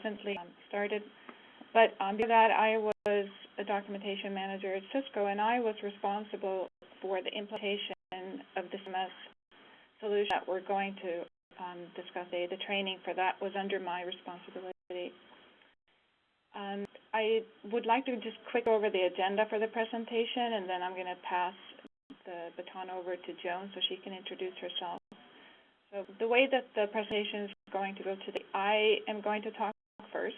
recently started. But before that, I was a documentation manager at Cisco, and I was responsible for the implementation of the CMS solution that we're going to discuss today. The training for that was under my responsibility. I would like to just quick over the agenda for the presentation, and then I'm going to pass the baton over to Joan so she can introduce herself. So the way that the presentation is going to go today, I am going to talk first,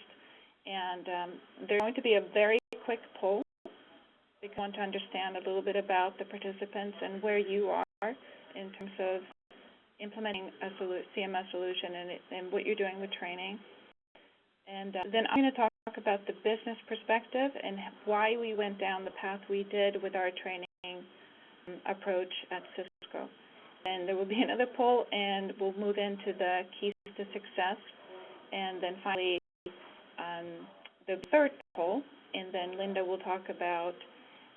and there's going to be a very quick poll because I want to understand a little bit about the participants and where you are in terms of implementing a CMS solution and what you're doing with training. And then I'm going to talk about the business perspective and why we went down the path we did with our training approach at Cisco. And there will be another poll, and we'll move into the keys to success. And then finally, the third poll, and then Linda will talk about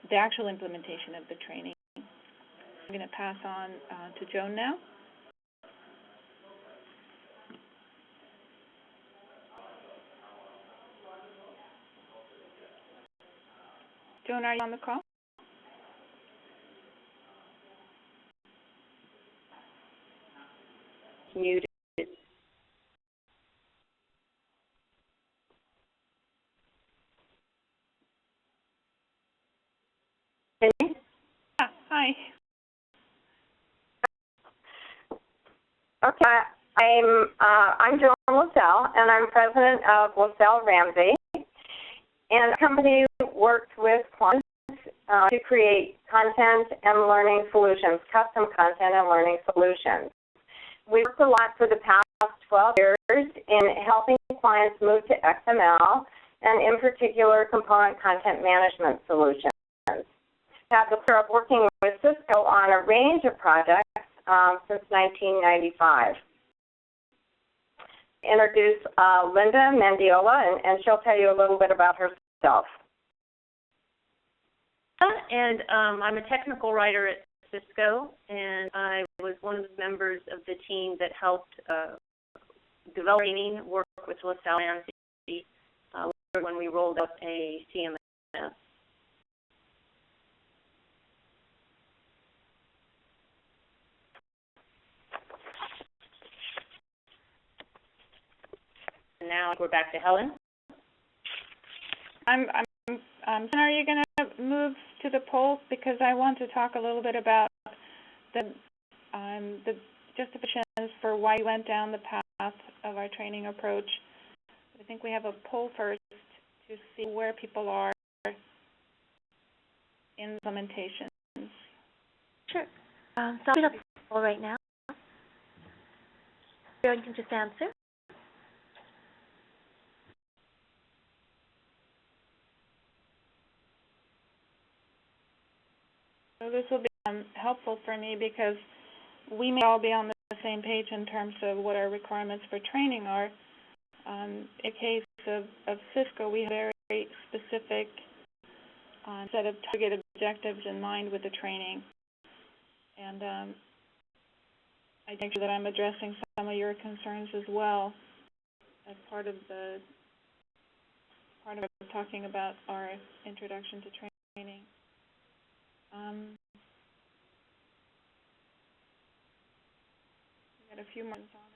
the actual implementation of the training. I'm going to pass on to Joan now. Joan, are you on the call? Muted. Hi. Okay, I'm Joan Lasselle, and I'm president of Lasselle-Ramsay. And the company works with clients to create content and learning solutions, custom content and learning solutions. We've worked a lot for the past 12 years in helping clients move to XML, and in particular, component content management solutions. We've had the pleasure of working with Cisco on a range of projects since 1995. Introduce Linda Mendiola, and she'll tell you a little bit about herself. And I'm a technical writer at Cisco, and I was one of the members of the team that helped develop training, work with Lasselle-Ramsay when we rolled out a CMS. And now we're back to Helen. Are you going to move to the poll, because I want to talk a little bit about the justifications for why we went down the path of our training approach. I think we have a poll first to see where people are in implementation. Sure. So I'll put up the poll right now. You can just answer. So this will be helpful for me because we may all be on the same page in terms of what our requirements for training are. In case of Cisco, we have a very specific set of target objectives in mind with the training. And I think that I'm addressing some of your concerns as well as part of talking about our introduction to training. We got a few months on it.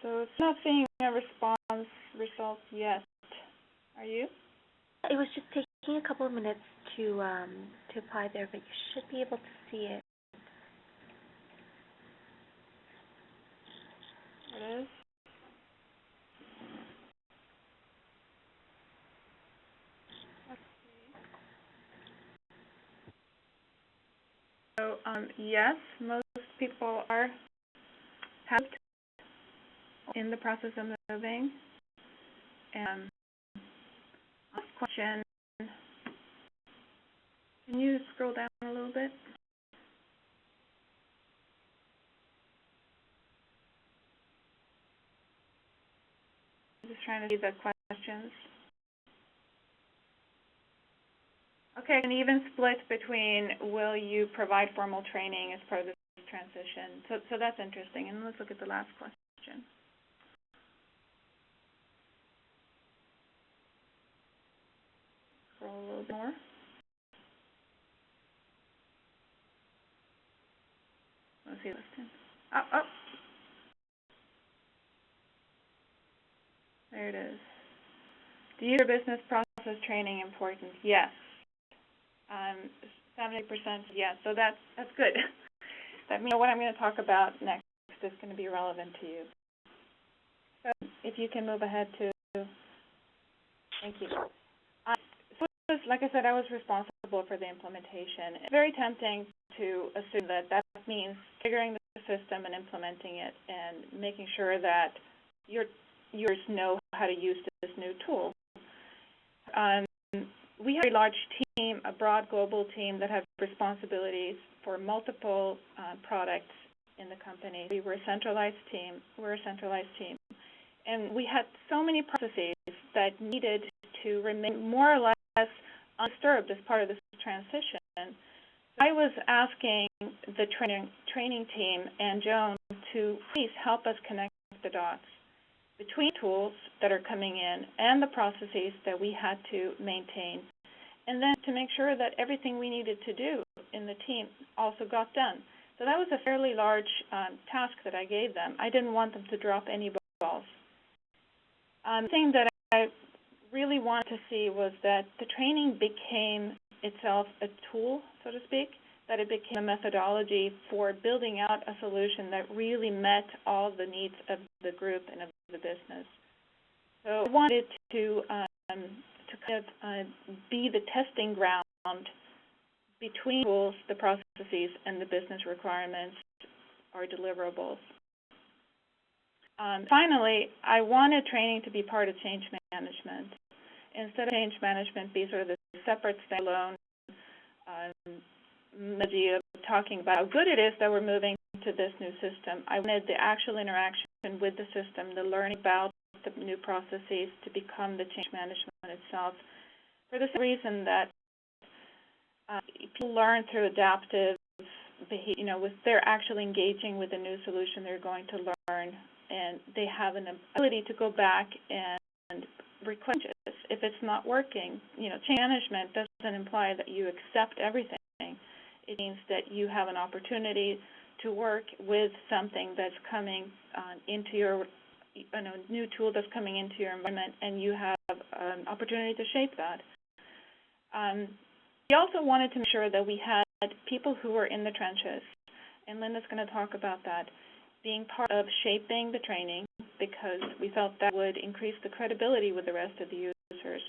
So it's not seeing a response result yet. Are you? It was just taking a couple of minutes to apply there, but you should be able to see it. It is. Let's see. So yes, most people have in the process of moving. And question, can you scroll down a little bit? I'm just trying to see the questions. Okay, an even split between will you provide formal training as part of this transition. So that's interesting. And let's look at the last question. Scroll a little bit more. Let's see this thing. Oh. There it is. Do you consider business process training important? Yes. 70% yes. So that's good. That means what I'm going to talk about next is going to be relevant to you. So if you can move ahead to, thank you. So like I said, I was responsible for the implementation. It's very tempting to assume that means figuring the system and implementing it and making sure that your users know how to use this new tool. We have a large team, a broad global team that have responsibilities for multiple products in the company. We were a centralized team. We're a centralized team. And we had so many processes that needed to remain more or less undisturbed as part of this transition. I was asking the training team and Joan to please help us connect the dots between tools that are coming in and the processes that we had to maintain, and then to make sure that everything we needed to do in the team also got done. So that was a fairly large task that I gave them. I didn't want them to drop any balls. The thing that I really wanted to see was that the training became itself a tool, so to speak, that it became a methodology for building out a solution that really met all the needs of the group and of the business. So I wanted to kind of be the testing ground between tools, the processes, and the business requirements or deliverables. Finally, I wanted training to be part of change management. Instead of change management be sort of this separate standalone methodology of talking about how good it is that we're moving to this new system. I wanted the actual interaction with the system, the learning about the new processes to become the change management itself. For the same reason that people learn through adaptive behavior, if they're actually engaging with a new solution, they're going to learn, and they have an ability to go back and request it. If it's not working, change management doesn't imply that you accept everything. It means that you have an opportunity to work with something that's coming into your, new tool that's coming into your environment, and you have an opportunity to shape that. We also wanted to make sure that we had people who were in the trenches, and Linda's going to talk about that, being part of shaping the training, because we felt that would increase the credibility with the rest of the users.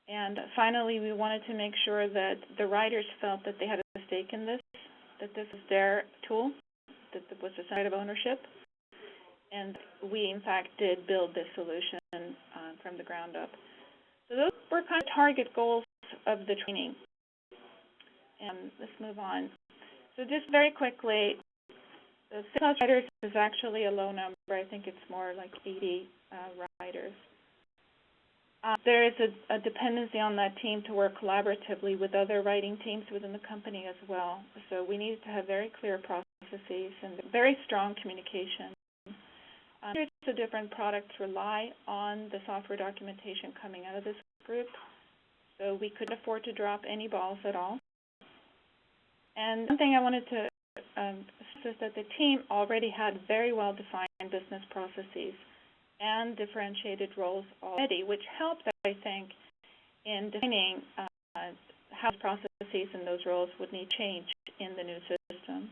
And finally, we wanted to make sure that the writers felt that they had a stake in this, that this is their tool, that there was a side of ownership, and we, in fact, did build this solution from the ground up. So those were kind of target goals of the training. And let's move on. So just very quickly, the 6+ writers is actually a low number. I think it's more like 80 writers. There is a dependency on that team to work collaboratively with other writing teams within the company as well. So we needed to have very clear processes and very strong communication. Hundreds of different products rely on the software documentation coming out of this group, so we couldn't afford to drop any balls at all. And one thing I wanted to stress is that the team already had very well-defined business processes and differentiated roles already, which helped, I think, in defining how processes and those roles would need change in the new system.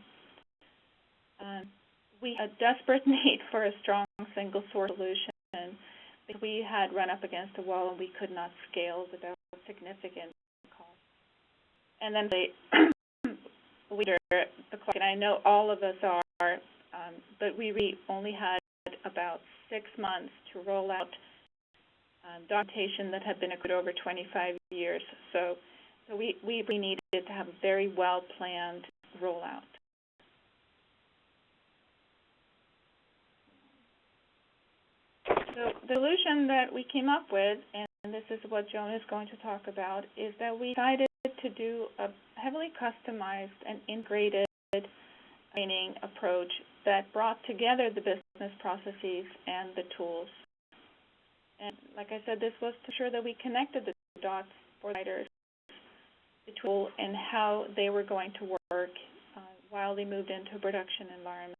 We had a desperate need for a strong single source solution because we had run up against a wall and we could not scale without significant cost. And then we were the clock, and I know all of us are, but we really only had about 6 months to roll out documentation that had been accrued over 25 years. So we needed to have a very well-planned rollout. So the solution that we came up with, and this is what Joan is going to talk about, is that we decided to do a heavily customized and integrated training approach that brought together the business processes and the tools. And like I said, this was to ensure that we connected the dots for writers, the tool, and how they were going to work while they moved into a production environment.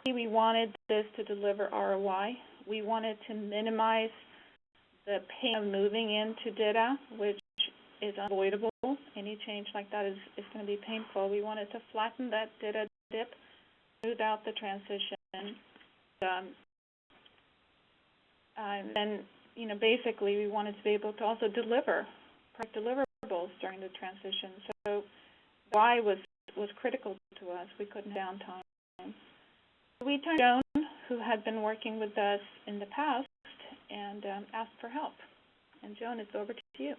We wanted this to deliver ROI. We wanted to minimize the pain of moving into data, which is unavoidable. Any change like that is going to be painful. We wanted to flatten that data dip, smooth out the transition. And then, basically we wanted to be able to also deliver product deliverables during the transition. So why was critical to us. We couldn't downtime. We turned to Joan, who had been working with us in the past, and asked for help. And Joan, it's over to you.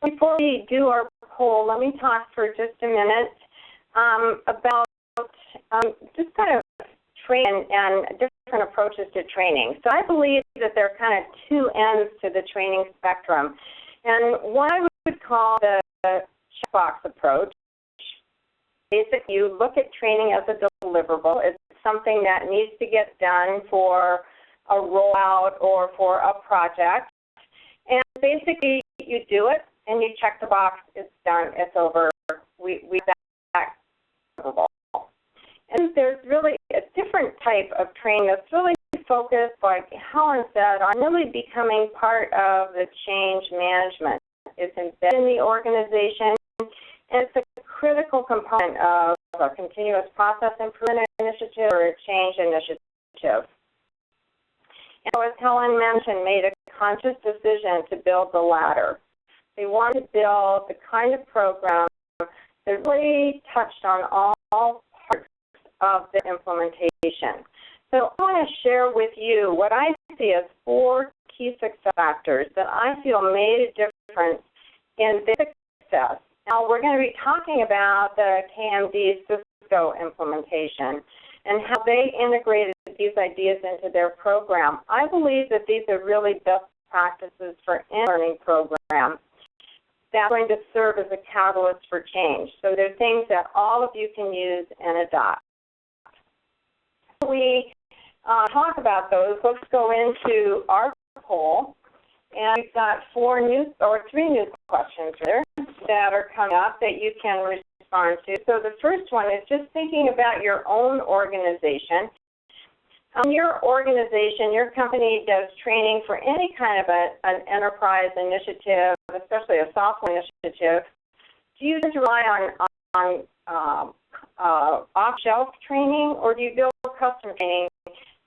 Before we do our poll, let me talk for just a minute about just kind of training and different approaches to training. So I believe that there are kind of two ends to the training spectrum. And one I would call the checkbox approach. Basically, you look at training as a deliverable. It's something that needs to get done for a rollout or for a project. And basically, you do it, and you check the box. It's done. It's over. We that deliverable. And there's really a different type of training that's really focused, like Helen said, on really becoming part of the change management. It's embedded in the organization, and it's a critical component of a continuous process improvement initiative or a change initiative. And as Helen mentioned, made a conscious decision to build the latter. They wanted to build the kind of program that really touched on all parts of the implementation. So I want to share with you what I see as 4 key success factors that I feel made a difference in their success. Now, we're going to be talking about the KMD Cisco implementation and how they integrated these ideas into their program. I believe that these are really best practices for any learning program that's going to serve as a catalyst for change. So they're things that all of you can use and adopt. We talk about those. Let's go into our poll. And we've got 3 new questions there that are coming up that you can respond to. So the first one is just thinking about your own organization. Your organization, your company does training for any kind of an enterprise initiative, especially a software initiative. Do you just rely on off-shelf training, or do you build custom training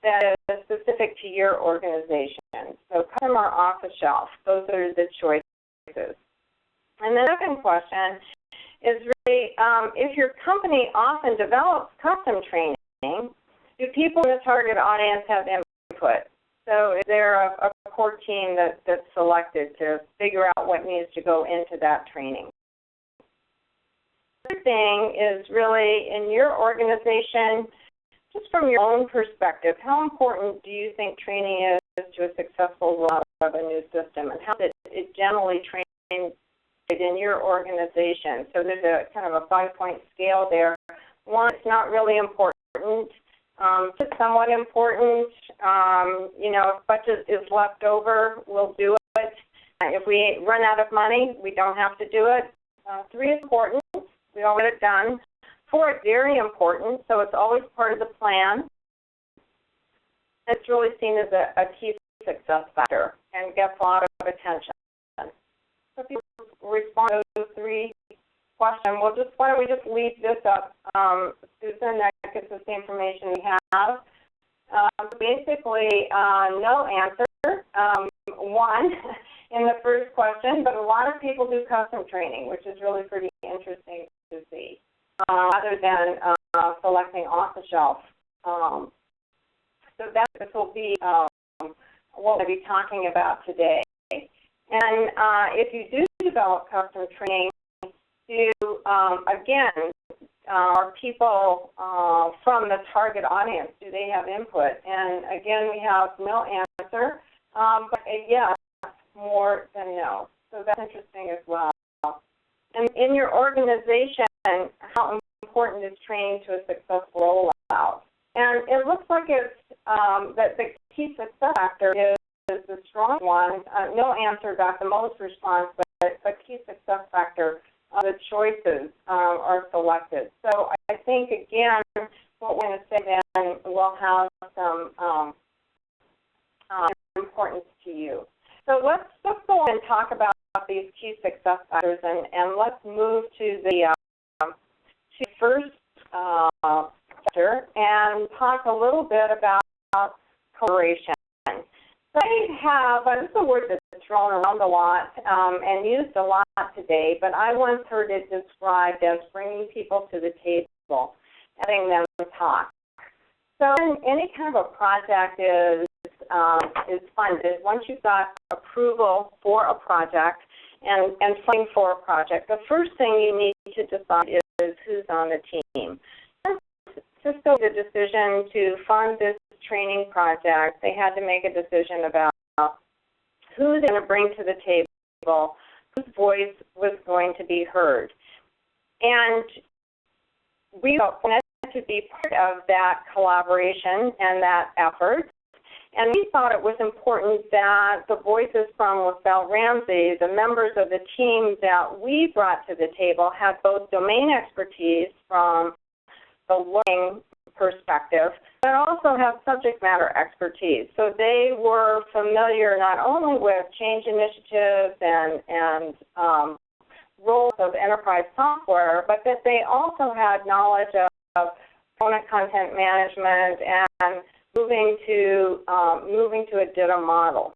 that is specific to your organization? So custom or off the shelf, those are the choices. And the second question is really, if your company often develops custom training, do people in the target audience have input? So is there a core team that's selected to figure out what needs to go into that training? The third thing is really in your organization, just from your own perspective, how important do you think training is to a successful rollout of a new system, and how is it generally trained in your organization? So there's a kind of a 5-point scale there. 1, it's not really important. Just somewhat important. If budget is left over, we'll do it. If we run out of money, we don't have to do it. 3 is important. We all get it done. 4 is very important, so it's always part of the plan. It's really seen as a key success factor and gets a lot of attention. So if you respond to those 3 questions, why don't we just leave this up, Susan, that gives us the information we have. Basically, no answer, 1 in the first question, but a lot of people do custom training, which is really pretty interesting to see, rather than selecting off-the-shelf So this will be what we'll be talking about today. And if you do develop custom training, again, are people from the target audience, do they have input? And again, we have no answer, but a yes more than no. So that's interesting as well. And in your organization, how important is training to a successful rollout? And it looks like it's that the key success factor is the strong one. No answer got the most response, but the key success factor, the choices are selected. So I think, again, what we're going to say then will have some importance to you. So let's go on and talk about these key success factors, and let's move to the first factor and talk a little bit about collaboration. So I have, this is a word that's thrown around a lot and used a lot today, but I once heard it described as bringing people to the table, having them talk. So any kind of a project is funded. Once you've got approval for a project and funding for a project, the first thing you need to decide is who's on the team. Cisco made a decision to fund this training project. They had to make a decision about who they're going to bring to the table, whose voice was going to be heard. And we wanted to be part of that collaboration and that effort. And we thought it was important that the voices from Lasselle-Ramsay, the members of the team that we brought to the table, had both domain expertise from the learning perspective, but also have subject matter expertise. So they were familiar not only with change initiatives and roles of enterprise software, but that they also had knowledge of component content management and moving to a data model.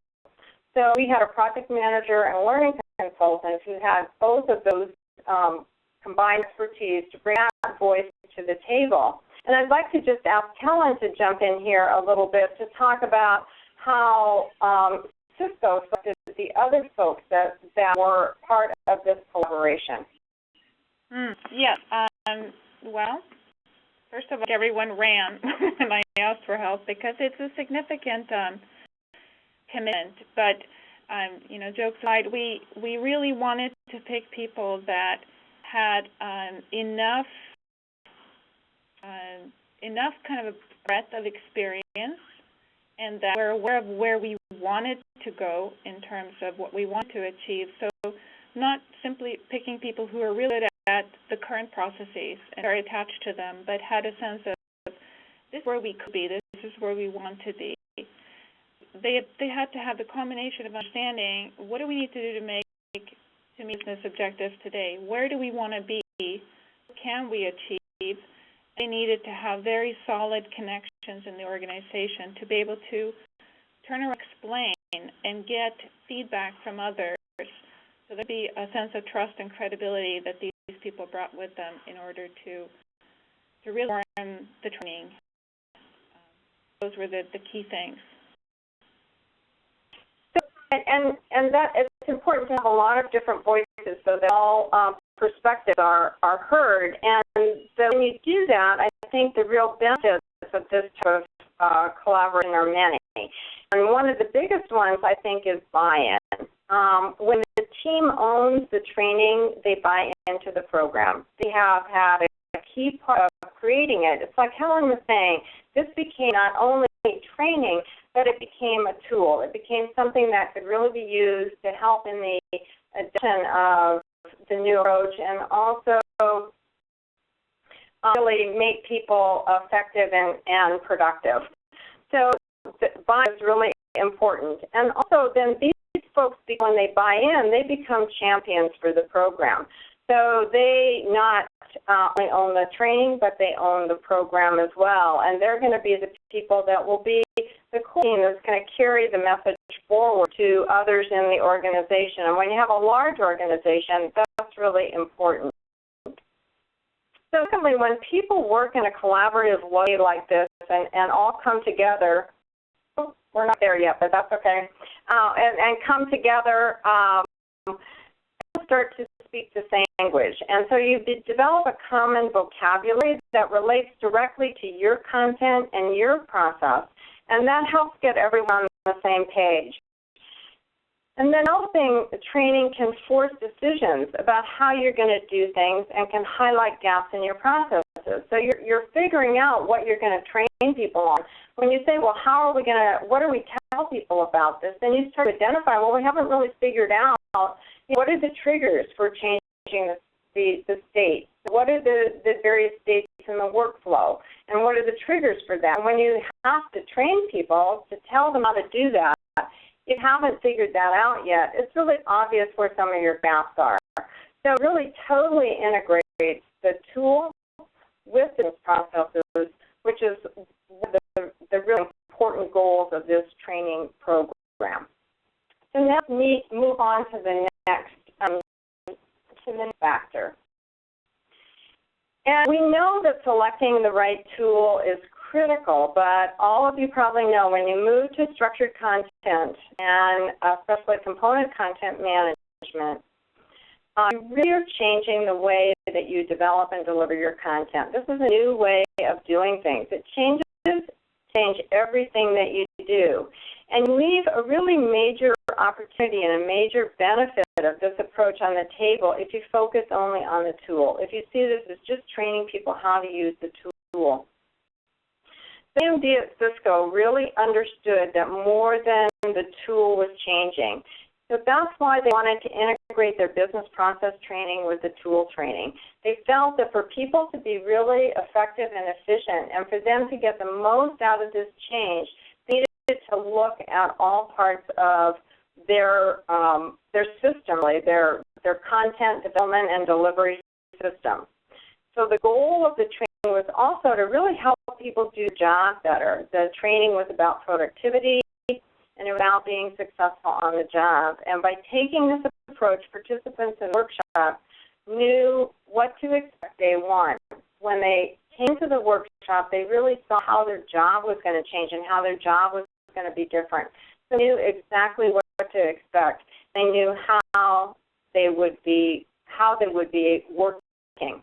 So we had a project manager and a learning consultant who had both of those combined expertise to bring that voice to the table. And I'd like to just ask Helen to jump in here a little bit to talk about how Cisco selected the other folks that were part of this collaboration. Well, first of all, everyone ran when I asked for help because it's a significant commitment. But, jokes aside, we really wanted to pick people that had enough kind of a breadth of experience and that we're aware of where we wanted to go in terms of what we want to achieve. So not simply picking people who are really good at the current processes and are attached to them, but had a sense of this is where we could be, this is where we want to be. They had to have the combination of understanding what do we need to do to meet business objectives today, where do we want to be, what can we achieve. They needed to have very solid connections in the organization to be able to turn around, explain, and get feedback from others. So there'd be a sense of trust and credibility that these people brought with them in order to really form the training. Those were the key things. And that it's important to have a lot of different voices so that all perspectives are heard. And so when you do that, I think the real benefits of this type of collaboration are many. And one of the biggest ones, I think, is buy-in. When the team owns the training, they buy into the program. They have had a key part of creating it. It's like Helen was saying, this became not only training, but it became a tool. It became something that could really be used to help in the addition of the new approach and also really make people effective and productive. So buy-in is really important. And also then these folks, when they buy in, they become champions for the program. So they not only own the training, but they own the program as well. And they're going to be the people that will be the core team that's going to carry the message forward to others in the organization. And when you have a large organization, that's really important. So secondly, when people work in a collaborative way like this, and all come together. Oh, we're not there yet, but that's okay. And come together and start to speak the same language. And so you develop a common vocabulary that relates directly to your content and your process, and that helps get everyone on the same page. And then developing training can force decisions about how you're going to do things and can highlight gaps in your processes. So you're figuring out what you're going to train people on. When you say, well, what do we tell people about this? Then you start to identify, well, we haven't really figured out what are the triggers for changing the state. What are the various states in the workflow? And what are the triggers for that? And when you have to train people to tell them how to do that, if you haven't figured that out yet, it's really obvious where some of your gaps are. So it really totally integrates the tool with the processes, which is one of the really important goals of this training program. So now we move on to the next factor. And we know that selecting the right tool is critical, but all of you probably know when you move to structured content and especially component content management, you really are changing the way that you develop and deliver your content. This is a new way of doing things. It change everything that you do. And you leave a really major opportunity and a major benefit of this approach on the table if you focus only on the tool. If you see this as just training people how to use the tool. AMD at Cisco really understood that more than the tool was changing. So that's why they wanted to integrate their business process training with the tool training. They felt that for people to be really effective and efficient and for them to get the most out of this change, they needed to look at all parts of their system, their content development and delivery system. So the goal of the training was also to really help people do the job better. The training was about productivity and about being successful on the job. And by taking this approach, participants in the workshop knew what to expect day one. When they came to the workshop, they really saw how their job was going to change and how their job was going to be different. So they knew exactly what to expect. They knew how they would be working.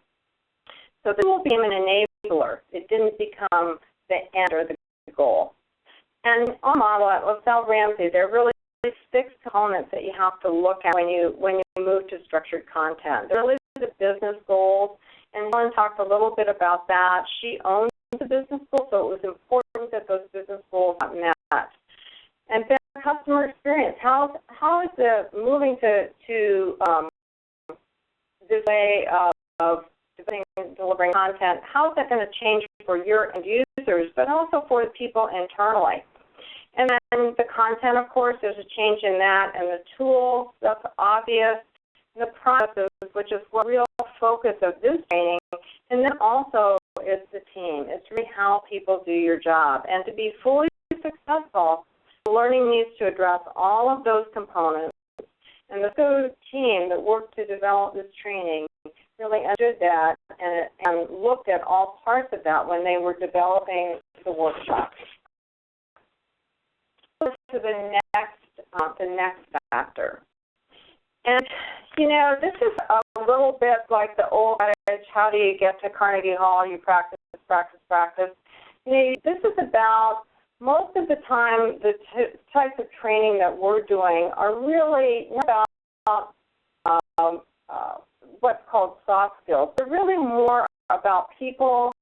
So the tool became an enabler. It didn't become the end or the goal. And on the model at Lasselle-Ramsay, there are really 6 components that you have to look at when you move to structured content. There are really the business goals, and Helen talked a little bit about that. She owns the business goals, so it was important that those business goals got met. And then customer experience. How is the moving to this way of delivering content, how is that going to change for your end users, but also for the people internally? And then the content, of course, there's a change in that, and the tools, that's obvious, and the processes, which is the real focus of this training, and then also it's the team. It's really how people do your job. And to be fully successful, learning needs to address all of those components. And the Cisco team that worked to develop this training really understood that and looked at all parts of that when they were developing the workshop. To the next factor. And, this is a little bit like the old adage, how do you get to Carnegie Hall? You practice, practice, practice. This is about, most of the time, the types of training that we're doing are really not about what's called soft skills. They're really more about people,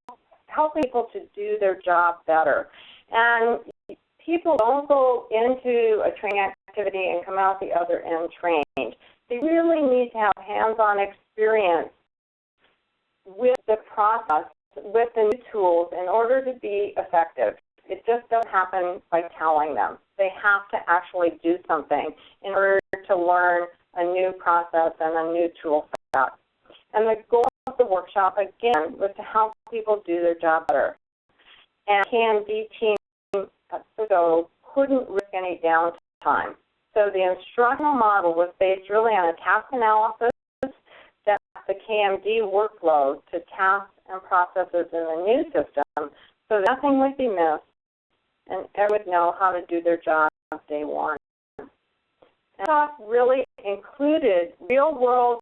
helping people to do their job better. And people don't go into a training activity and come out the other end trained. They really need to have hands-on experience with the process, with the new tools in order to be effective. It just doesn't happen by telling them. They have to actually do something in order to learn a new process and a new tool set. And the goal of the workshop, again, was to help people do their job better. And KMD team at Cisco couldn't risk any downtime. So the instructional model was based really on a task analysis that the KMD workflow to tasks and processes in the new system so that nothing would be missed and everyone would know how to do their job day one. And talk really included real-world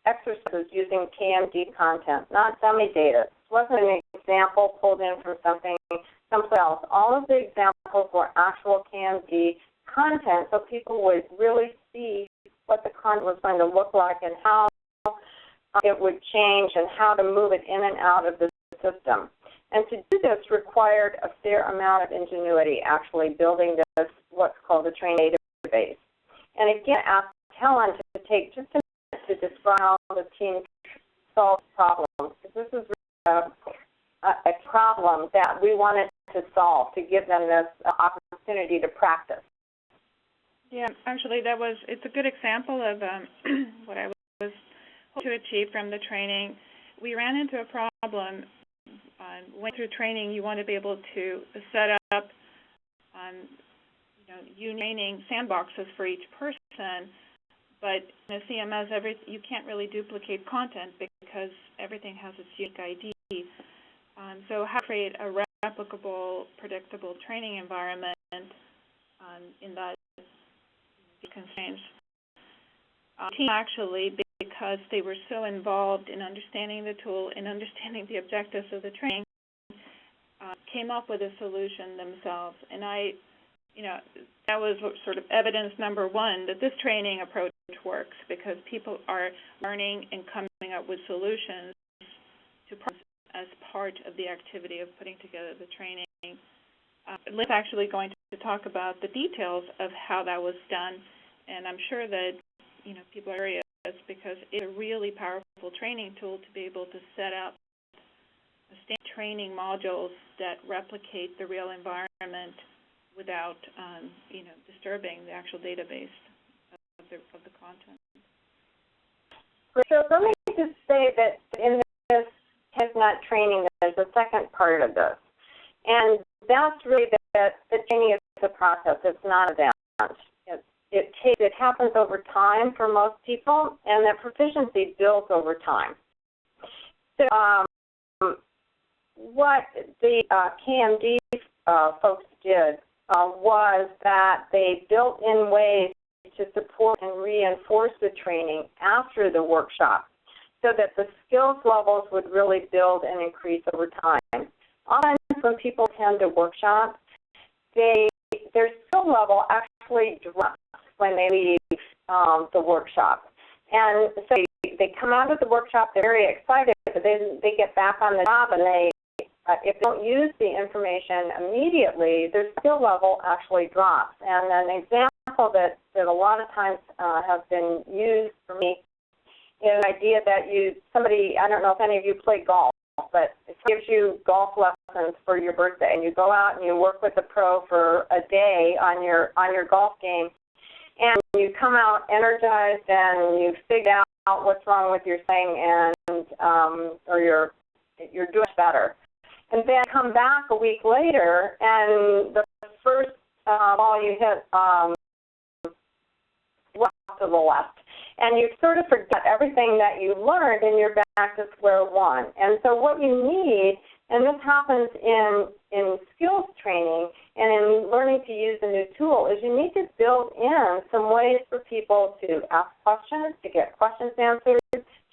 exercises using KMD content, not dummy data. It wasn't an example pulled in from someplace else. All of the examples were actual KMD content, so people would really see what the content was going to look like and how it would change and how to move it in and out of the system. And to do this required a fair amount of ingenuity, actually building this, what's called a training database. And again, I asked Helen to take just a minute to describe how the team solved problems, because this is a problem that we wanted to solve to give them this opportunity to practice. Yeah, actually, it's a good example of what I was hoping to achieve from the training. We ran into a problem. When through training, you want to be able to set up training sandboxes for each person, but in a CMS, you can't really duplicate content because everything has its unique ID. So how to create a replicable, predictable training environment in that constraints. The team actually, because they were so involved in understanding the tool and understanding the objectives of the training, came up with a solution themselves. And that was sort of evidence number one that this training approach works, because people are learning and coming up with solutions to problems as part of the activity of putting together the training. Lynn's actually going to talk about the details of how that was done, and I'm sure that people are curious, because it's a really powerful training tool to be able to set up training modules that replicate the real environment without disturbing the actual database of the content. So let me just say that in this not training, there's a second part of this. And that's really that the training is a process. It's not an event. It happens over time for most people, and that proficiency builds over time. So what the KMD folks did was that they built in ways to support and reinforce the training after the workshop, so that the skills levels would really build and increase over time. Often when people attend a workshop, their skill level actually drops when they leave the workshop. And so they come out of the workshop, they're very excited, but then they get back on the job and if they don't use the information immediately, their skill level actually drops. And an example that a lot of times has been used for me is the idea that I don't know if any of you play golf, but it gives you golf lessons for your birthday, and you go out and you work with the pro for a day on your golf game, and you come out energized and you've figured out what's wrong with your swing, and or you're doing better. And then come back a week later, and the first ball you hit went to the left. And you sort of forget everything that you learned, and you're back to square one. And so what you need, and this happens in skills training and in learning to use a new tool, is you need to build in some ways for people to ask questions, to get questions answered,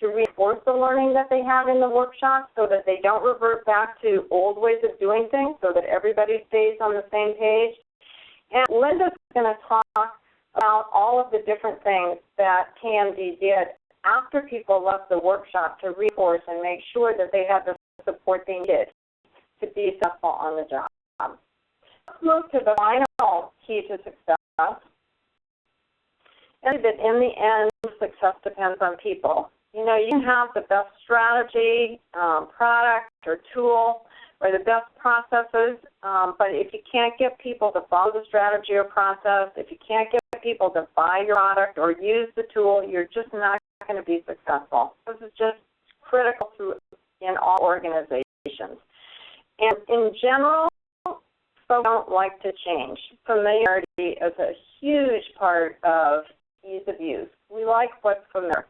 to reinforce the learning that they had in the workshop so that they don't revert back to old ways of doing things, so that everybody stays on the same page. And Linda's going to talk about all of the different things that KMD did after people left the workshop to reinforce and make sure that they had the support they needed to be successful on the job. Let's move to the final key to success. And that in the end, success depends on people. You can have the best strategy, product, or tool, or the best processes, but if you can't get people to follow the strategy or process, if you can't get people to buy your product or use the tool, you're just not going to be successful. This is just critical in all organizations. And in general, folks don't like to change. Familiarity is a huge part of ease of use. We like what's familiar.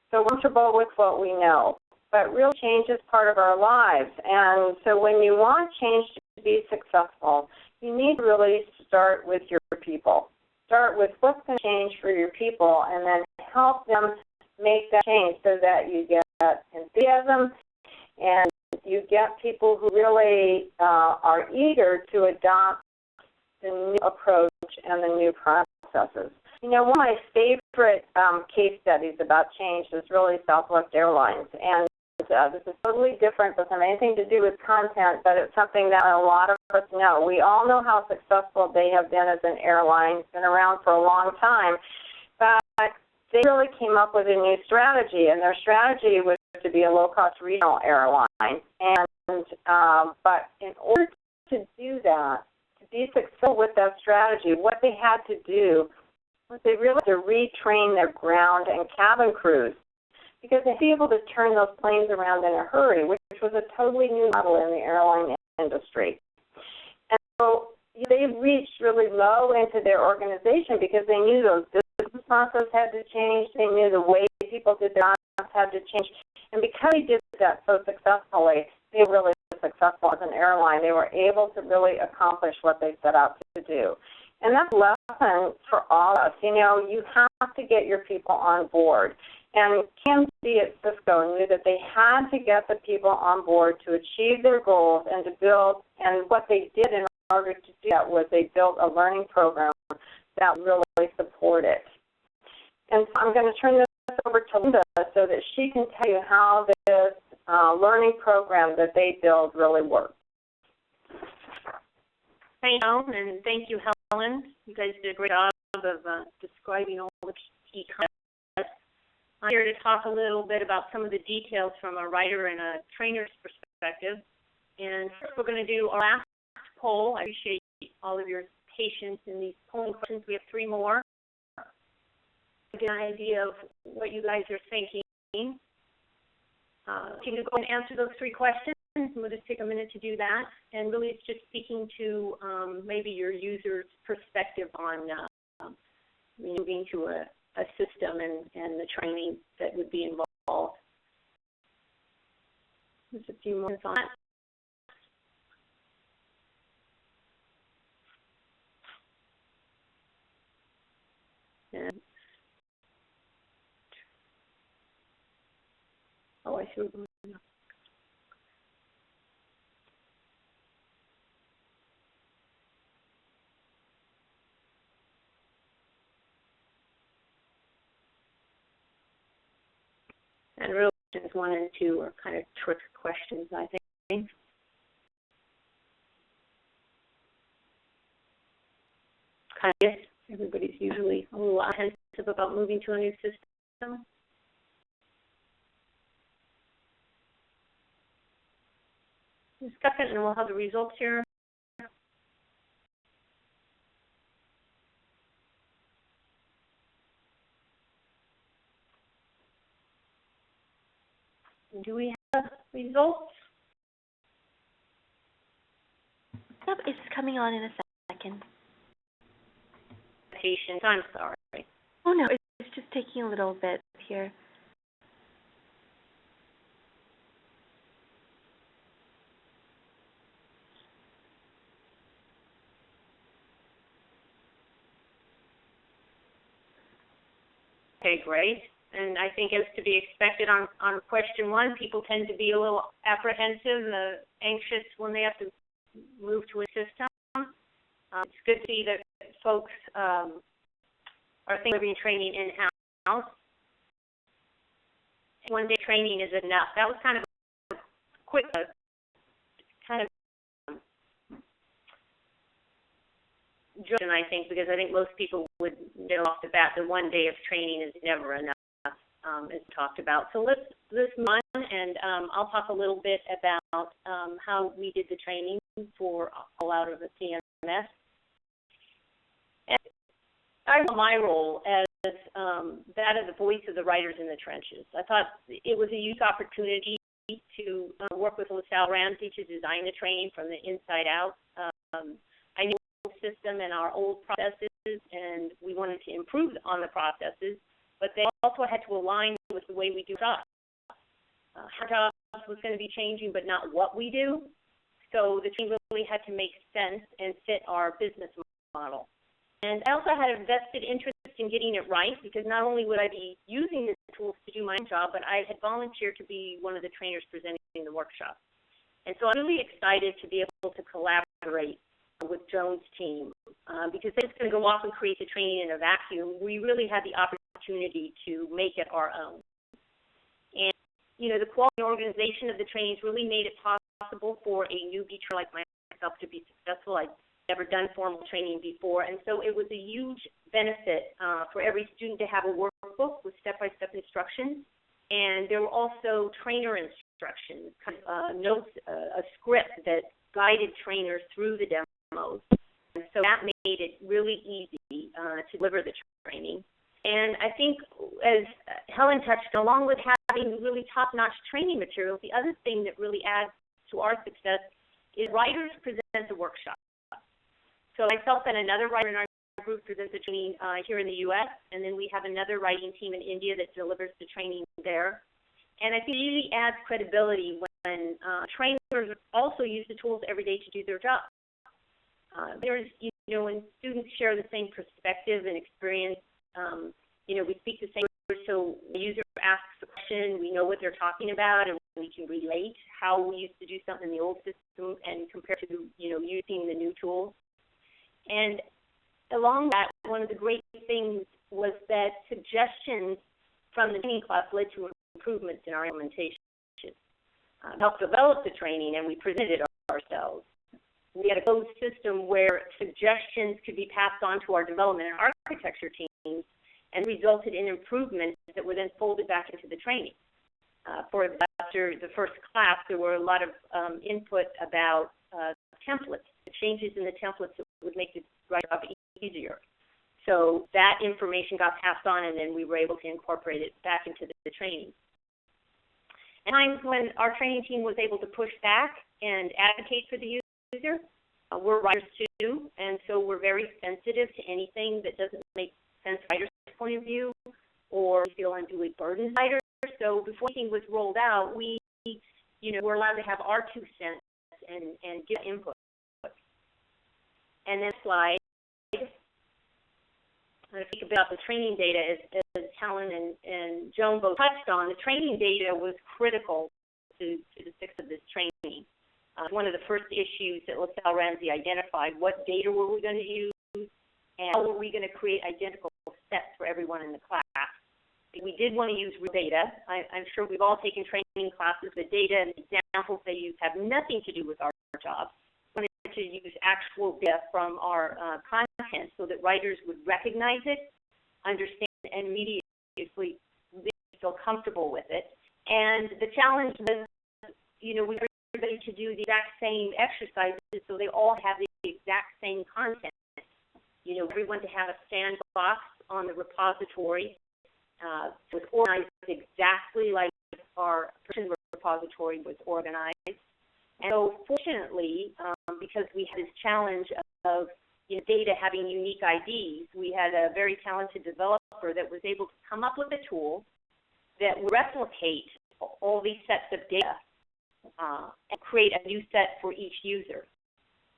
So we're comfortable with what we know. But but real change is part of our lives. And so when you want change to be successful, you need to really start with your people. Start with what's going to change for your people, and then help them make that change so that you get enthusiasm and you get people who really are eager to adopt the new approach and the new processes. You know, one of my favorite case studies about change is really Southwest Airlines. And this is totally different, doesn't have anything to do with content, but it's something that a lot of us know. We all know how successful they have been as an airline. It's been around for a long time. But they really came up with a new strategy, and their strategy was to be a low-cost regional airline. And but in order to do that, to be successful with that strategy, what they had to do was they really had to retrain their ground and cabin crews, because they had to be able to turn those planes around in a hurry, which was a totally new model in the airline industry. And so they reached really low into their organization because they knew those business processes had to change. They knew the way people did their jobs had to change. And because they did that so successfully, they were really successful as an airline. They were able to really accomplish what they set out to do. And that's a lesson for all of us. You know, you have to get your people on board. And Kim C. at Cisco knew that they had to get the people on board to achieve their goals and to build, and what they did in order to do that was they built a learning program that really supported. And so I'm going to turn this over to Linda so that she can tell you how this learning program that they built really works. Thank you, and thank you, Helen. You guys did a great job of describing all the key concepts. I'm here to talk a little bit about some of the details from a writer and a trainer's perspective. And first we're going to do our last poll. I appreciate all of your patience in these polling questions. We have 3 more. Get an idea of what you guys are thinking. You can go and answer those 3 questions. We'll just take a minute to do that. And really it's just speaking to maybe your user's perspective on moving to a system and the training that would be involved. Just a few more on that. And, I see we're going up. And really, questions 1 and 2 are kind of trick questions, I think. Kind of, everybody's usually a little apprehensive about moving to a new system. Just a second, and we'll have the results here. Do we have results? Yep, it's coming on in a second. Patience, I'm sorry. Oh no, it's just taking a little bit here. Okay, great. And I think as to be expected on question 1, people tend to be a little apprehensive, anxious when they have to move to a system. It's good to see that folks are thinking of training in-house. One-day training is enough. That was kind of a quick, judgment, I think, because I think most people would know off the bat that 1 day of training is never enough. As talked about. So let's move on, and I'll talk a little bit about how we did the training for all out of the CMS. And I saw my role as that of the voice of the writers in the trenches. I thought it was a youth opportunity to work with Lasselle-Ramsay to design the training from the inside out. I knew the system and our old processes, and we wanted to improve on the processes, but they also had to align with the way we do jobs. Our job was going to be changing, but not what we do. So the team really had to make sense and fit our business model. And I also had a vested interest in getting it right, because not only would I be using the tools to do my job, but I had volunteered to be one of the trainers presenting the workshop. And so I'm really excited to be able to collaborate with Joan's team, because they're just going to go off and create the training in a vacuum. We really had the opportunity to make it our own. And, you know, the quality and organization of the trainings really made it possible for a newbie like myself to be successful. I'd never done formal training before, and so it was a huge benefit for every student to have a workbook with step-by-step instructions. And there were also trainer instructions, notes, a script that guided trainers through the demos. And so that made it really easy to deliver the training. And I think, as Helen touched on, along with having really top-notch training materials, the other thing that really adds to our success is writers present the workshop. So myself and another writer in our group presents the training here in the U.S., and then we have another writing team in India that delivers the training there. And I think it really adds credibility when trainers also use the tools every day to do their job. There's, you know, when students share the same perspective and experience, you know, we speak the same words, so the user asks a question, we know what they're talking about, and we can relate how we used to do something in the old system and compare to, you know, using the new tools. And along that, one of the great things was that suggestions from the training class led to improvements in our implementation. Helped develop the training, and we presented it ourselves. We had a closed system where suggestions could be passed on to our development and architecture teams and resulted in improvements that were then folded back into the training. After the first class, there were a lot of input about templates, the changes in the templates that would make the job easier. So that information got passed on, and then we were able to incorporate it back into the training. And times when our training team was able to push back and advocate for the user, we're writers too, and so we're very sensitive to anything that doesn't make sense from a writer's point of view or feel unduly burdened writers. So before anything was rolled out, we, you know, were allowed to have our 2 cents and give input. And then slide. I think about the training data, as Helen and Joan both touched on. The training data was critical to the success of this training. One of the first issues that Lasselle-Ramsay identified: what data were we going to use, and how were we going to create identical sets for everyone in the class? We did want to use real data. I'm sure we've all taken training classes. The data and examples they use have nothing to do with our job. We wanted to use actual data from our content so that writers would recognize it, understand it, and immediately feel comfortable with it. And the challenge was, you know, we were everybody to do the exact same exercises so they all have the exact same content. You know, everyone to have a sandbox on the repository. Was organized exactly like our person repository was organized. And so fortunately, because we had this challenge of, you know, data having unique IDs, we had a very talented developer that was able to come up with a tool that would replicate all these sets of data and create a new set for each user.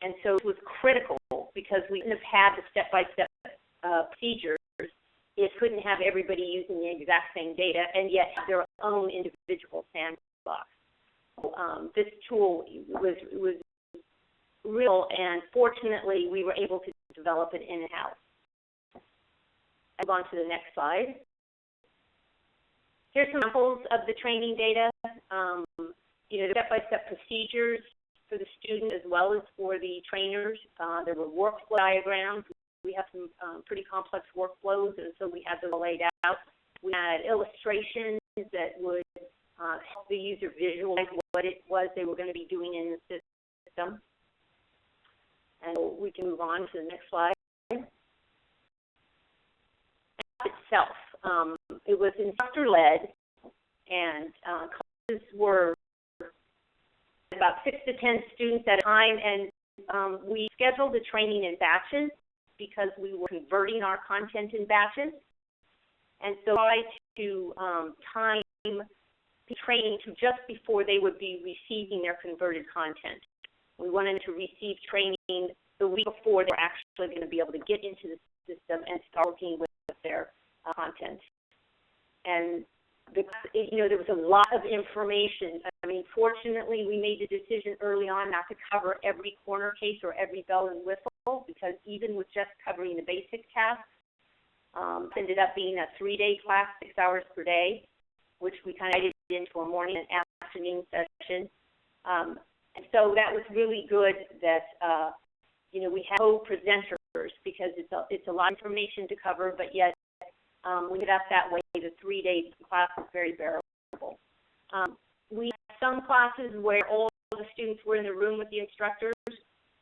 And so it was critical because we couldn't have had the step-by-step procedures. It couldn't have everybody using the exact same data and yet have their own individual sandbox. This tool was real, and fortunately, we were able to develop it in-house. I'll go on to the next slide. Here's some examples of the training data. You know, step-by-step procedures for the student as well as for the trainers. There were workflow diagrams. We have some pretty complex workflows, and so we had them laid out. We had illustrations that would help the user visualize what it was they were going to be doing in the system. And we can move on to the next slide. Itself, it was instructor-led, and classes were about 6 to 10 students at a time, and we scheduled the training in batches because we were converting our content in batches. And so try to time training to just before they would be receiving their converted content. We wanted them to receive training the week before they're actually going to be able to get into the system and start working with their content. And there was a lot of information. I mean, fortunately, we made the decision early on not to cover every corner case or every bell and whistle, because even with just covering the basic tasks, it ended up being a 3-day class, 6 hours per day, which we kind of did into a morning and afternoon session. And so that was really good that, we had co-presenters, because it's a lot of information to cover, but yet we did up that way. The 3-day class was very bearable. We had some classes where all the students were in the room with the instructors.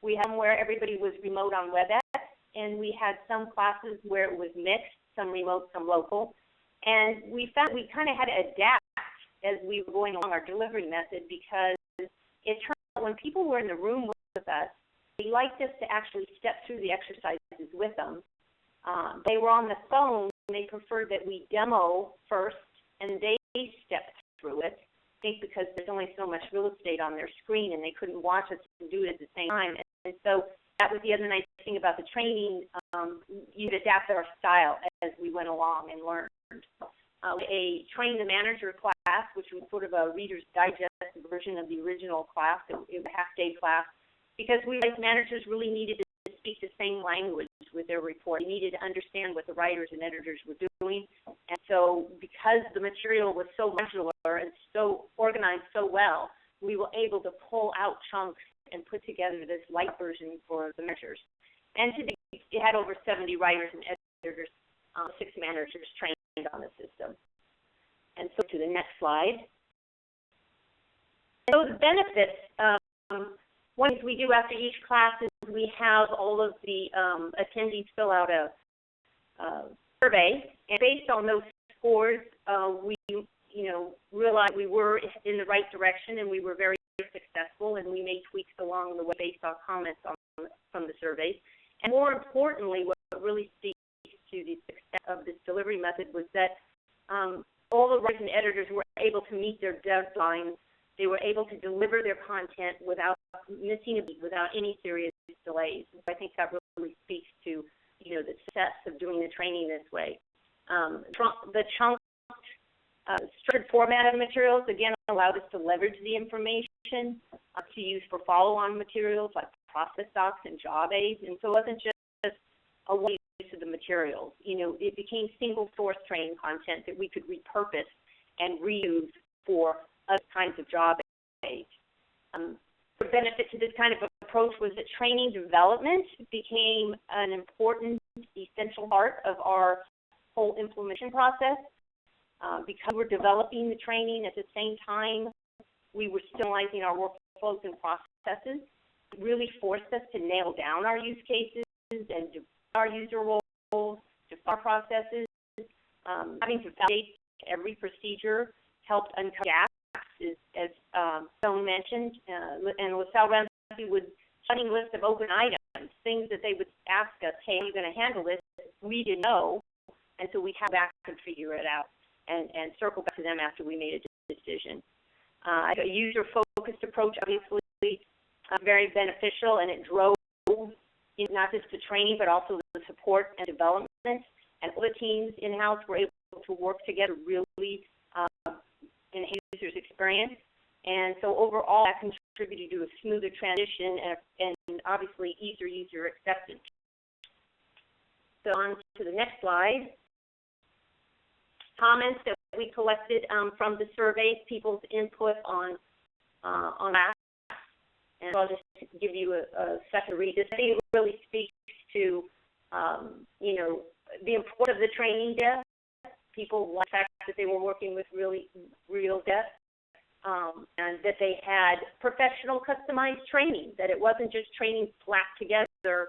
We had them where everybody was remote on WebEx, and we had some classes where it was mixed, some remote, some local. And we found we kind of had to adapt as we were going along our delivery method, because it turned out when people were in the room with us, they liked us to actually step through the exercises with them. They were on the phone, and they preferred that we demo first and they step through it. I think because there's only so much real estate on their screen and they couldn't watch us and do it at the same time. And so that was the other nice thing about the training. You'd adapt our style as we went along and learned. A Train the Manager class, which was sort of a Reader's Digest version of the original class. It was a half-day class, because we as managers really needed to speak the same language with their report. We needed to understand what the writers and editors were doing. And so because the material was so modular and so organized so well, we were able to pull out chunks and put together this light version for the managers. And today it had over 70 writers and editors, 6 managers trained on the system. And so to the next slide. So the benefits, one thing we do after each class is we have all of the attendees fill out a survey, and based on those scores, we realized we were in the right direction and we were very successful, and we made tweaks along the way based on comments from the surveys. And more importantly, what really speaks to the success of this delivery method was that all the writers and editors were able to meet their deadlines. They were able to deliver their content without missing a beat, without any serious delays. I think that really speaks to, the success of doing the training this way. The chunk structured format of materials, again, allowed us to leverage the information to use for follow-on materials like process docs and job aids. And so it wasn't just a way to the materials. It became single source training content that we could repurpose and reuse for other kinds of job aids. The benefit to this kind of approach was that training development became an important, essential part of our whole implementation process. Because we're developing the training at the same time, we were stabilizing our workflows and processes. It really forced us to nail down our use cases and our user roles, define our processes. Having to validate every procedure helped uncover gaps, as Joan mentioned, and Lasselle-Ramsay would running list of open items, things that they would ask us, hey, are you going to handle this? We didn't know, and so we'd have back and figure it out and circle back to them after we made a decision. A user-focused approach, obviously, very beneficial, and it drove not just the training, but also the support and development. And all the teams in-house were able to work together really enhance users' experience. And so overall, that contributed to a smoother transition and obviously easier user acceptance. So on to the next slide. Comments that we collected from the surveys, people's input on that. And I'll just give you a second to read this. I think it really speaks to, the importance of the training data. People like the fact that they were working with really real data, and that they had professional customized training, that it wasn't just training slapped together,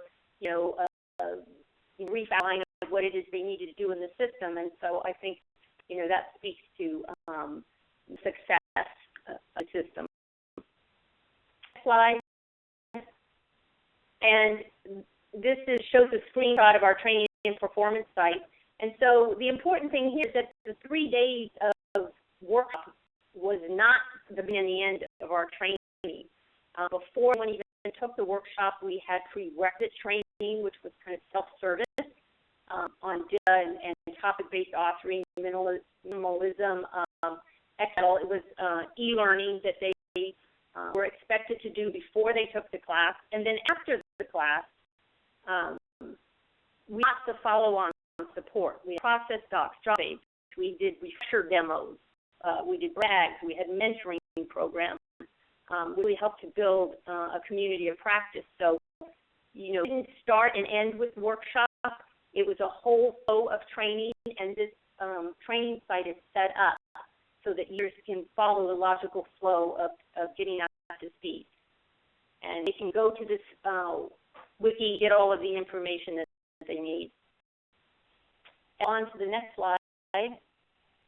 brief outline of what it is they needed to do in the system. And so I think, that speaks to success of the system. Slide. And this shows a screenshot of our training and performance site. And so the important thing here is that the 3 days of workshop was not the beginning and the end of our training. Before anyone even took the workshop, we had prerequisite training, which was kind of self-service on data and topic-based authoring, minimalism, XML. It was e-learning that they were expected to do before they took the class. And then after the class, we got the follow-on support. We had process docs, job aids. We did refresher demos. We did brags. We had mentoring programs. We really helped to build a community of practice. So, you know, it didn't start and end with workshops. It was a whole flow of training, and this training site is set up so that users can follow the logical flow of getting up to speed. And they can go to this wiki, get all of the information that they need. On to the next slide.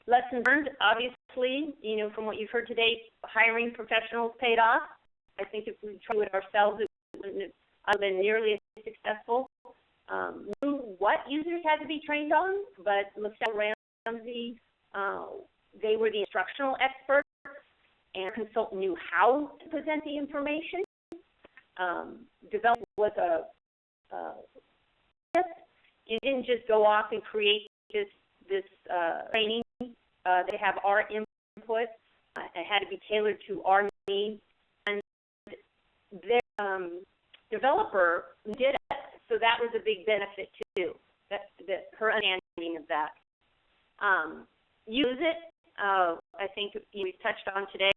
Lessons learned, obviously, you know, from what you've heard today, hiring professionals paid off. I think if we tried it ourselves, it wouldn't have been nearly as successful. Knew what users had to be trained on, but Lasselle-Ramsay, they were the instructional experts, and our consultant knew how to present the information. Development was you didn't just go off and create this training. They have our input. It had to be tailored to our needs. And their developer did it, so that was a big benefit too, that her understanding of that. Use it, I think we've touched on today,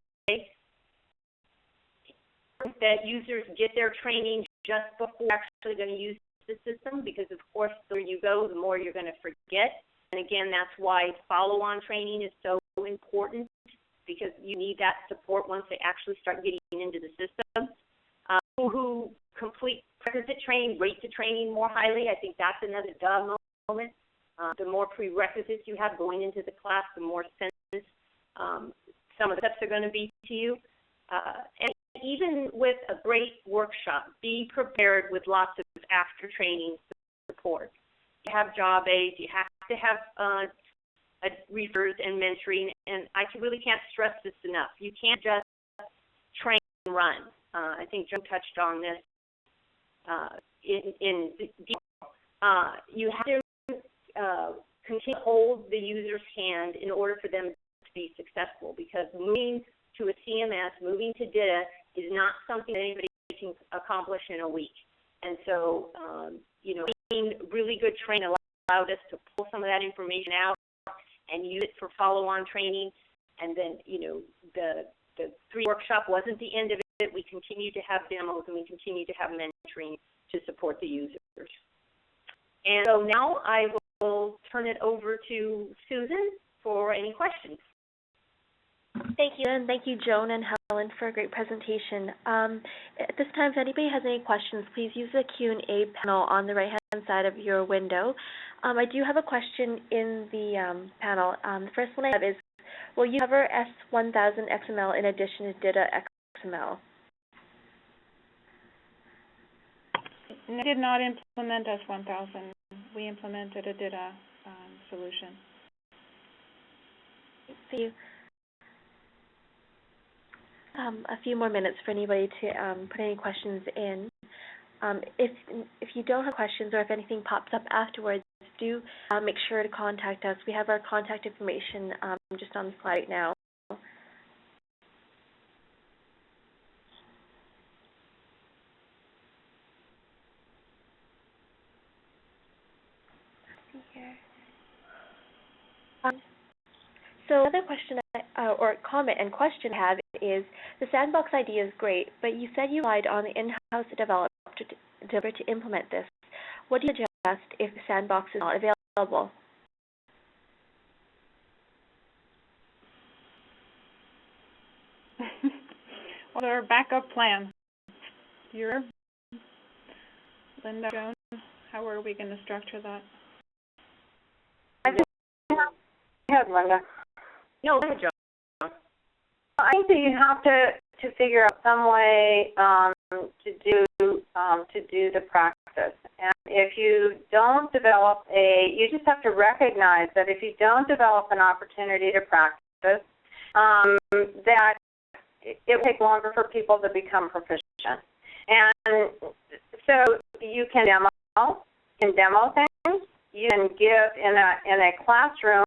that users get their training just before they're actually going to use the system, because of course the further you go, the more you're going to forget. And again, that's why follow-on training is so important, because you need that support once they actually start getting into the system. Who complete prerequisite training rate the training more highly. I think that's another moment. The more prerequisites you have going into the class, the more sense some of the steps are going to be to you. And even with a great workshop, be prepared with lots of after-training support. You have job aids, you have to have readers and mentoring, and I really can't stress this enough. You can't just train and run. I think Joe touched on this in detail. You have to continue to hold the user's hand in order for them to be successful, because moving to a CMS, moving to DITA is not something that anybody can accomplish in a week. And so, you know, really good training allowed us to pull some of that information out and use it for follow-on training. And then, you know, the 3 workshop wasn't the end of it. We continue to have demos and we continue to have mentoring to support the users. And so now I will turn it over to Susan for any questions. Thank you, and thank you, Joan and Helen, for a great presentation. At this time, if anybody has any questions, please use the Q&A panel on the right-hand side of your window. I do have a question in the panel. The first one I have is, will you cover S1000 XML in addition to DITA XML? We did not implement S1000. We implemented a DITA solution. Thank you. A few more minutes for anybody to put any questions in. If you don't have questions, or if anything pops up afterwards, do make sure to contact us. We have our contact information just on the slide right now. So another question or comment and question I have is, the sandbox idea is great, but you said you relied on the in-house developer to implement this. What do you suggest if the sandbox is not available? What are our backup plans? Linda, Joan, how are we going to structure that? Go ahead, Linda. No, go ahead, Joan. I think that you have to figure out some way to do the practice. And if you don't develop you just have to recognize that if you don't develop an opportunity to practice, that it will take longer for people to become proficient. And so you can demo things. You can give in a classroom.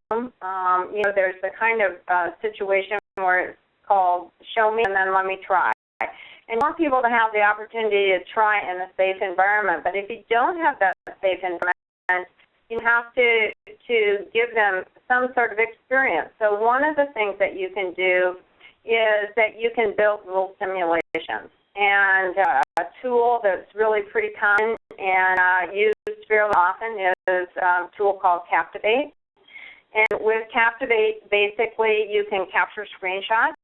There's the kind of situation where it's called show me and then let me try. And you want people to have the opportunity to try in a safe environment. But if you don't have that safe environment, you have to give them some sort of experience. So one of the things that you can do is that you can build little simulations. And a tool that's really pretty common and used fairly often is a tool called Captivate. And with Captivate, basically you can capture screenshots,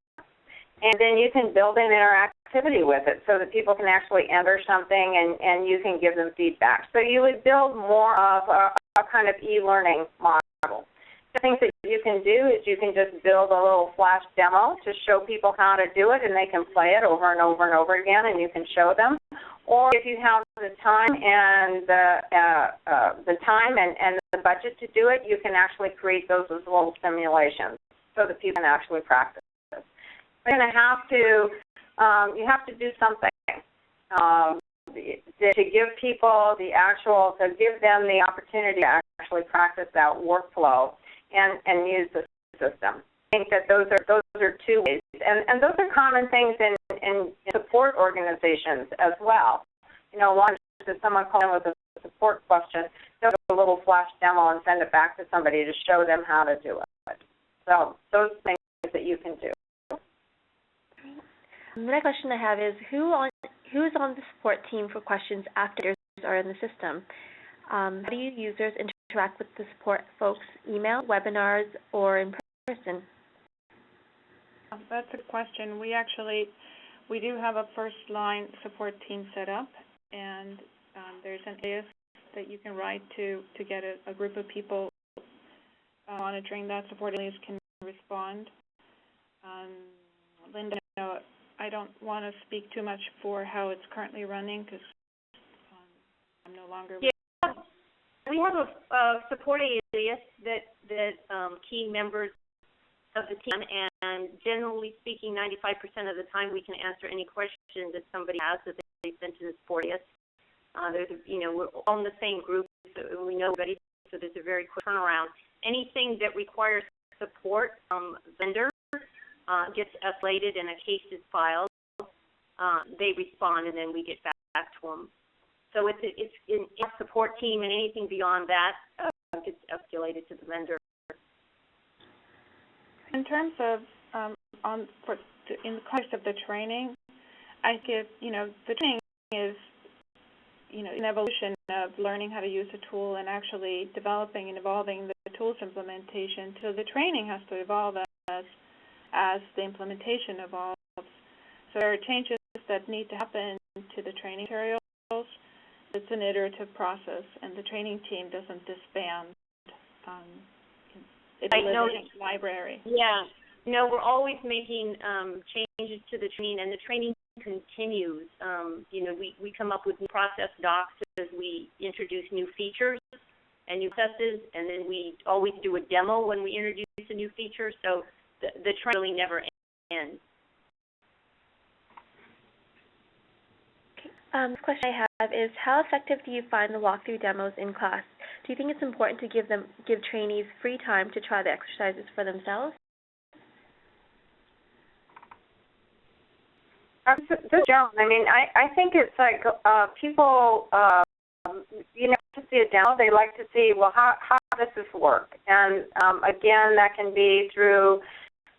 and then you can build an interactivity with it so that people can actually enter something and you can give them feedback. So you would build more of a kind of e-learning model. The things that you can do is you can just build a little flash demo to show people how to do it, and they can play it over and over and over again, and you can show them. Or if you have the time and the budget to do it, you can actually create those as little simulations so that people can actually practice. You're going to have to you have to do something to give people to give them the opportunity to actually practice that workflow and use the system. I think that those are two ways, and those are common things in support organizations as well. One is that someone calls in with a support question, they'll do a little flash demo and send it back to somebody to show them how to do it. So those things that you can do. The next question I have is, who's on the support team for questions after users are in the system? How do users interact with the support folks? Email, webinars, or in person? That's a good question. We do have a first-line support team set up, and there's an AS that you can write to get a group of people monitoring that. Support alias can respond. Linda, I don't want to speak too much for how it's currently running because I'm no longer. Yeah, we have a support alias that key members of the team, and generally speaking, 95% of the time we can answer any questions that somebody has that they sent to the support alias. We're all in the same group, so we know everybody, so there's a very quick turnaround. Anything that requires support from vendors gets escalated and a case is filed. They respond, and then we get back to them. So it's in a support team, and anything beyond that gets escalated to the vendor. In terms of in the context of the training, I give the training is an evolution of learning how to use a tool and actually developing and evolving the tool's implementation. So the training has to evolve as the implementation evolves. So there are changes that need to happen to the training materials. It's an iterative process, and the training team doesn't disband. It's a living library. Yeah. We're always making changes to the training, and the training continues. We come up with new process docs as we introduce new features and new processes, and then we always do a demo when we introduce a new feature. So the training really never ends. The question I have is, how effective do you find the walkthrough demos in class? Do you think it's important to give trainees free time to try the exercises for themselves? This is Joan. I think it's like people, to see a demo, they like to see, well, how does this work? And again, that can be through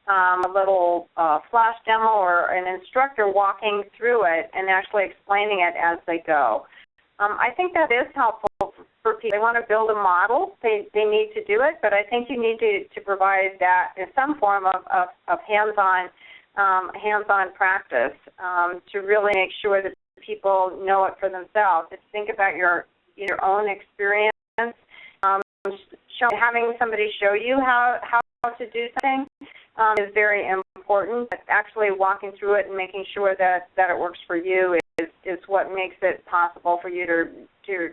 a little flash demo or an instructor walking through it and actually explaining it as they go. I think that is helpful for people. They want to build a model. They need to do it, but I think you need to provide that in some form of hands-on practice to really make sure that people know it for themselves. Just think about your own experience. Having somebody show you how to do something is very important. But actually walking through it and making sure that it works for you is what makes it possible for you to do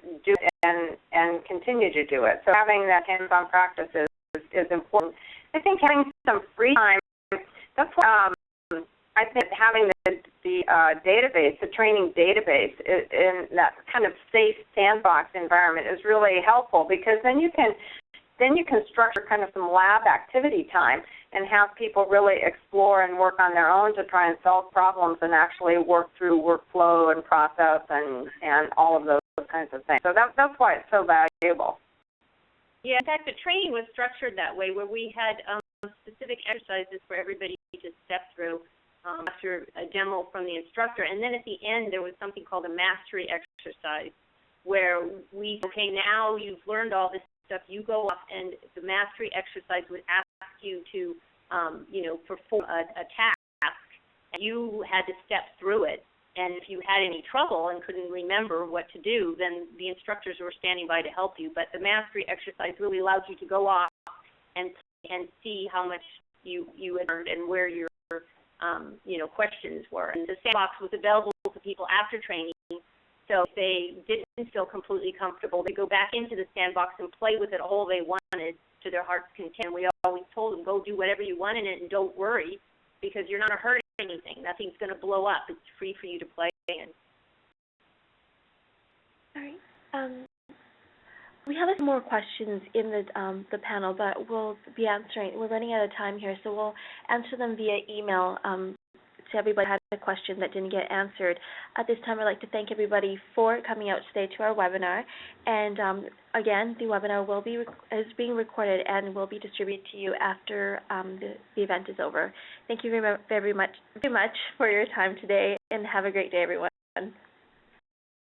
it and continue to do it. So having that hands-on practice is important. I think having some free time that's why I think having the database, the training database in that kind of safe sandbox environment is really helpful, because then you can structure kind of some lab activity time and have people really explore and work on their own to try and solve problems and actually work through workflow and process and all of those kinds of things. So that's why it's so valuable. Yeah, in fact, the training was structured that way, where we had specific exercises for everybody to step through after a demo from the instructor. And then at the end, there was something called a mastery exercise, where okay, now you've learned all this stuff, you go off, and the mastery exercise would ask you to, perform a task, and you had to step through it. And if you had any trouble and couldn't remember what to do, then the instructors were standing by to help you. But the mastery exercise really allowed you to go off and see how much you had learned and where your questions were. And the sandbox was available to people after training. So if they didn't feel completely comfortable, they go back into the sandbox and play with it all they wanted to their heart's content. We always told them, go do whatever you want in it and don't worry, because you're not going to hurt anything. Nothing's going to blow up. It's free for you to play in. All right. We have some more questions in the panel, but we'll be answering. We're running out of time here, so we'll answer them via email to everybody who had a question that didn't get answered. At this time, I'd like to thank everybody for coming out today to our webinar. And again, the webinar is being recorded and will be distributed to you after the event is over. Thank you very much for your time today, and have a great day, everyone.